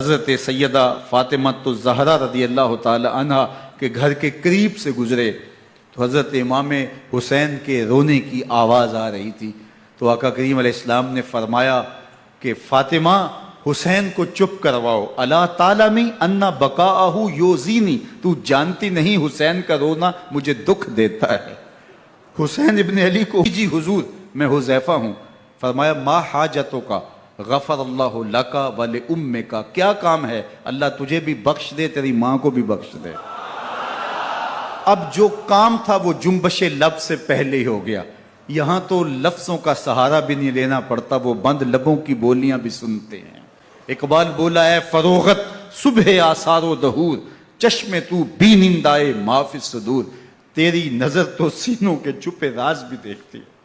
حضرت سیدہ فاطمہ الزہرا رضی اللہ تعالی عنہ کے گھر کے قریب سے گزرے تو حضرت امام حسین کے رونے کی آواز آ رہی تھی، تو آقا کریم علیہ السلام نے فرمایا کہ فاطمہ حسین کو چپ کرواؤ، الا تعلمی ان بقاءہ یوزینی، تو جانتی نہیں حسین کا رونا مجھے دکھ دیتا ہے۔ حسین ابن علی کو جی حضور میں حذیفہ ہوں، فرمایا ما حاجتوں کا غفر اللہ لکا ولأمک، کیا کام ہے، اللہ تجھے بھی بخش دے تیری ماں کو بھی بخش دے۔ اب جو کام تھا وہ جنبش لب سے پہلے ہی ہو گیا، یہاں تو لفظوں کا سہارا بھی نہیں لینا پڑتا، وہ بند لبوں کی بولیاں بھی سنتے ہیں۔ اقبال بولا ہے فروغت صبح آثار و دہور، چشم تو بینندائے ما فی الصدور، تیری نظر تو سینوں کے چھپے راز بھی دیکھتی ہے۔